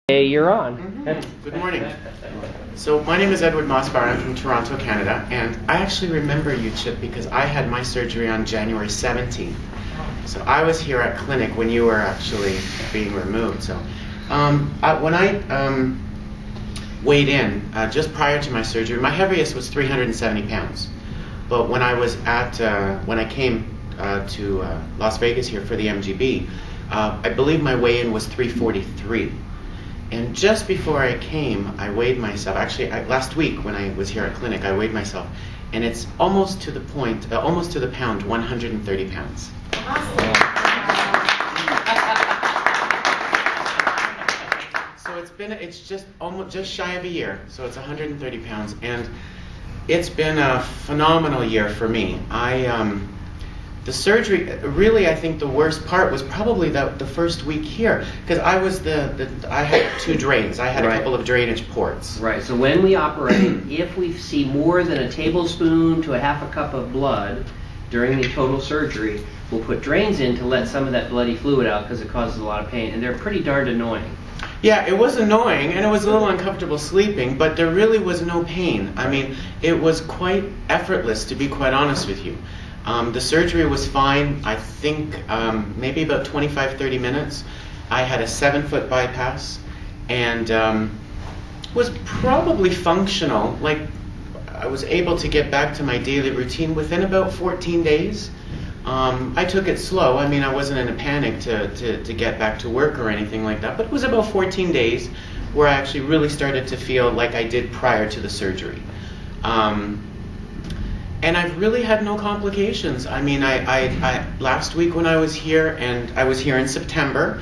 Hey, you're on. Good morning. So my name is Edward Mossbauer. I'm from Toronto, Canada, and I actually remember you, Chip, because I had my surgery on January 17th. So I was here at clinic when you were actually being removed. So when I weighed in just prior to my surgery, my heaviest was 370 pounds. But when I was when I came to Las Vegas here for the MGB, I believe my weigh-in was 343. And just before I came, I weighed myself. Actually, last week when I was here at clinic, I weighed myself, and it's almost to the point, almost to the pound, 130 pounds. So it's just shy of a year. So it's 130 pounds, and it's been a phenomenal year for me. The surgery, really, I think the worst part was probably the first week here, because I had two drains. I had a couple of drainage ports. Right, so when we operate, if we see more than a tablespoon to a half a cup of blood during the total surgery, we'll put drains in to let some of that bloody fluid out because it causes a lot of pain, and they're pretty darned annoying. Yeah, it was annoying, and it was a little uncomfortable sleeping, but there really was no pain. I mean, it was quite effortless, to be quite honest with you. The surgery was fine, I think maybe about 25-30 minutes. I had a 7-foot bypass and was probably functional. Like, I was able to get back to my daily routine within about 14 days. I took it slow. I mean, I wasn't in a panic to get back to work or anything like that, but it was about 14 days where I actually really started to feel like I did prior to the surgery. And I've really had no complications. I mean, I last week when I was here, and I was here in September,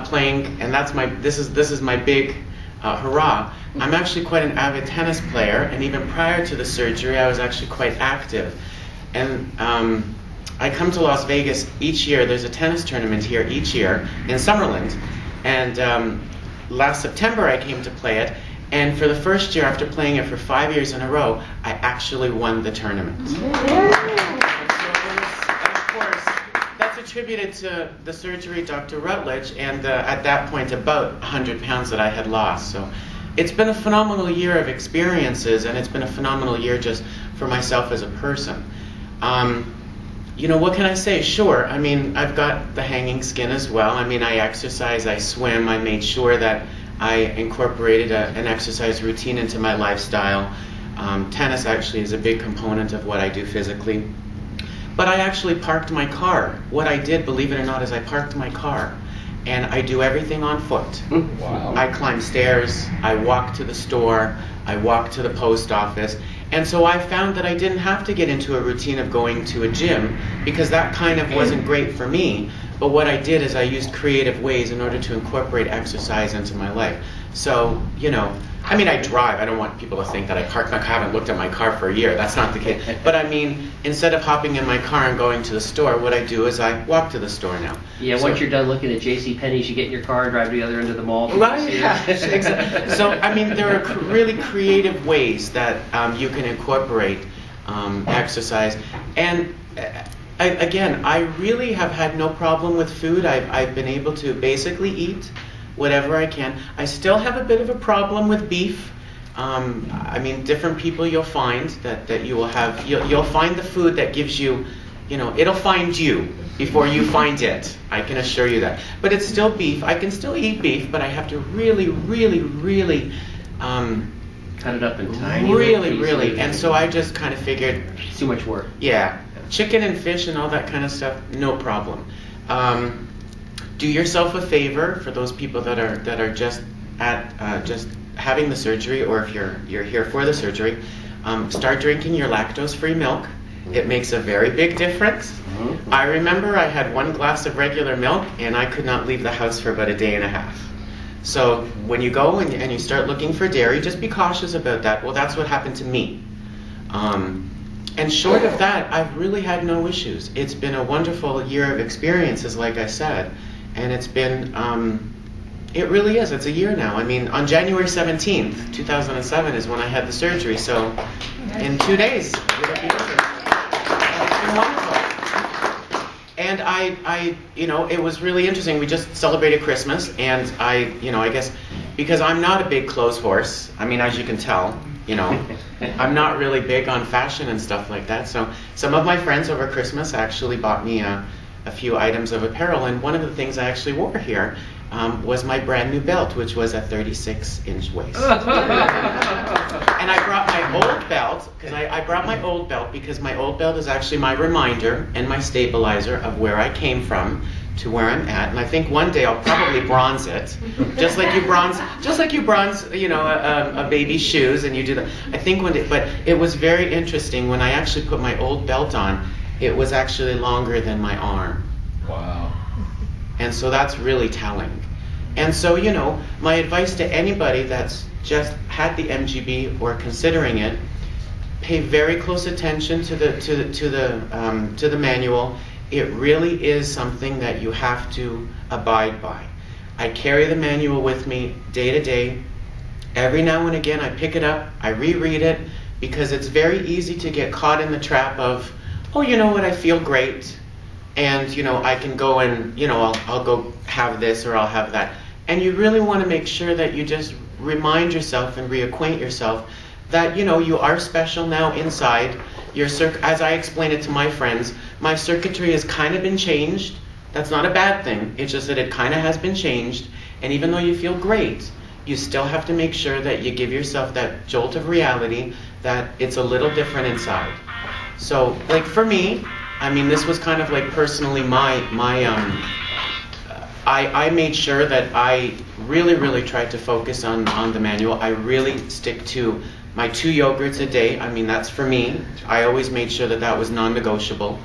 playing, and this is my big hurrah. I'm actually quite an avid tennis player, and even prior to the surgery, I was actually quite active. And I come to Las Vegas each year. There's a tennis tournament here each year in Summerlin, and last September I came to play it. And for the first year, after playing it for 5 years in a row, I actually won the tournament. And of course, that's attributed to the surgery, Dr. Rutledge, and at that point, about 100 pounds that I had lost. So it's been a phenomenal year of experiences, and it's been a phenomenal year just for myself as a person. You know, what can I say? Sure, I mean, I've got the hanging skin as well. I mean, I exercise, I swim, I made sure that I incorporated an exercise routine into my lifestyle. Tennis actually is a big component of what I do physically. But I actually parked my car. What I did, believe it or not, is I parked my car. And I do everything on foot. Wow. I climb stairs, I walk to the store, I walk to the post office. And so I found that I didn't have to get into a routine of going to a gym, because that kind of wasn't great for me. But what I did is I used creative ways in order to incorporate exercise into my life. So, you know, I mean, I drive. I don't want people to think that I parked my car. I haven't looked at my car for a year. That's not the case. But I mean, instead of hopping in my car and going to the store, what I do is I walk to the store now. Yeah, once you're done looking at JCPenney's, you get in your car and drive to the other end of the mall. Right, yeah, exactly. So, I mean, there are really creative ways that you can incorporate exercise. And again, I really have had no problem with food. I've been able to basically eat whatever I can. I still have a bit of a problem with beef. I mean, different people you'll find that you will have, you'll find the food that gives you, you know, it'll find you before you find it. I can assure you that. But it's still beef. I can still eat beef, but I have to really cut it up in tiny really. And so I just kind of figured, it's too much work. Yeah. Chicken and fish and all that kind of stuff, no problem. Do yourself a favor, for those people that are just having the surgery, or if you're here for the surgery, start drinking your lactose-free milk. It makes a very big difference. Mm-hmm. I remember I had 1 glass of regular milk, and I could not leave the house for about a day and a half. So when you go and you start looking for dairy, just be cautious about that. Well, that's what happened to me. And short of that, I've really had no issues. It's been a wonderful year of experiences, like I said, and it's been, it really is. It's a year now. I mean, on January 17th, 2007 is when I had the surgery, so in 2 days, it'll be over. It's been wonderful. And I, you know, it was really interesting. We just celebrated Christmas, and I guess because I'm not a big clothes horse. I mean, as you can tell, you know, I'm not really big on fashion and stuff like that. So some of my friends over Christmas actually bought me a few items of apparel, and one of the things I actually wore here was my brand new belt, which was a 36-inch waist. And I brought my old belt, because I brought my old belt because my old belt is actually my reminder and my stabilizer of where I came from to where I'm at. And I think one day I'll probably bronze it, just like you bronze, you know, a baby's shoes, and you do that. I think one day, but it was very interesting when I actually put my old belt on. It was actually longer than my arm. Wow. And so that's really telling. And so, you know, my advice to anybody that's just had the MGB or considering it, pay very close attention to the manual. It really is something that you have to abide by. I carry the manual with me day to day. Every now and again I pick it up, I reread it, because it's very easy to get caught in the trap of, oh, you know what, I feel great, and you know, I can go and, you know, I'll go have this or I'll have that. And you really want to make sure that you just remind yourself and reacquaint yourself that, you know, you are special now inside. As I explain it to my friends, my circuitry has kind of been changed. That's not a bad thing. It's just that it kind of has been changed. And even though you feel great, you still have to make sure that you give yourself that jolt of reality that it's a little different inside. So, like for me, I mean, this was kind of like personally I made sure that I really tried to focus on the manual. I really stick to my 2 yogurts a day. I mean, that's for me. I always made sure that that was non-negotiable.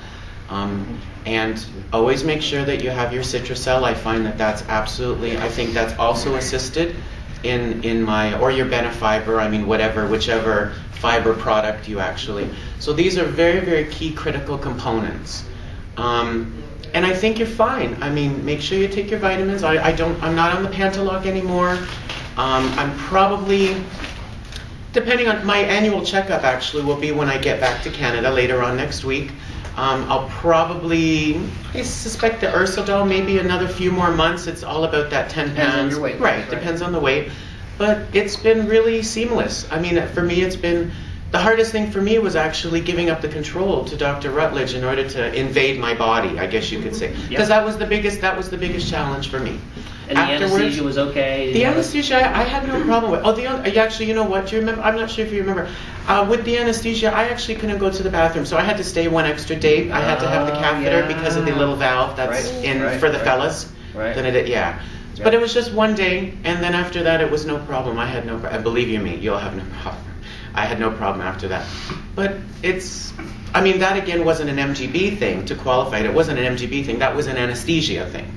And always make sure that you have your Citracel. I find that that's absolutely, I think that's also assisted in my, or your Benefiber, I mean, whichever fiber product you actually. So these are very key critical components. And I think you're fine. I mean, make sure you take your vitamins. I'm not on the Pantalog anymore. I'm probably, depending on my annual checkup actually will be when I get back to Canada later on next week. I'll probably, I suspect the Ursodol, maybe another few more months. It's all about that 10 pounds. Depends on your weight. Right, depends on the weight. But it's been really seamless. I mean, for me, it's been, the hardest thing for me was actually giving up the control to Dr. Rutledge in order to invade my body, I guess you could say. Because that was the biggest challenge for me. And the anesthesia was okay? The anesthesia, I had no problem with. Actually, you know what? Do you remember? I'm not sure if you remember. With the anesthesia, I actually couldn't go to the bathroom, so I had to stay one extra day. I had to have the catheter because of the little valve that's for the fellas. Right. Then but it was just one day, and then after that, it was no problem. I had no problem. Believe you me, you'll have no problem. I had no problem after that. But I mean, that again wasn't an MGB thing to qualify it. It wasn't an MGB thing. That was an anesthesia thing.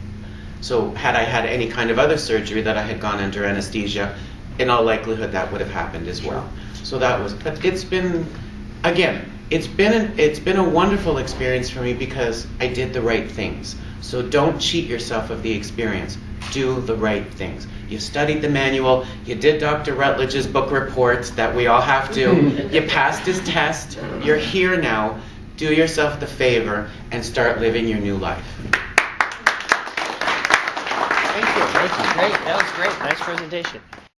So had I had any kind of other surgery that I had gone under anesthesia, in all likelihood that would have happened as well. So that was, but it's been, again, it's been a wonderful experience for me because I did the right things. So don't cheat yourself of the experience. Do the right things. You studied the manual, you did Dr. Rutledge's book reports that we all have to, you passed his test, you're here now. Do yourself the favor and start living your new life. Thank you. Great. That was great. Nice presentation.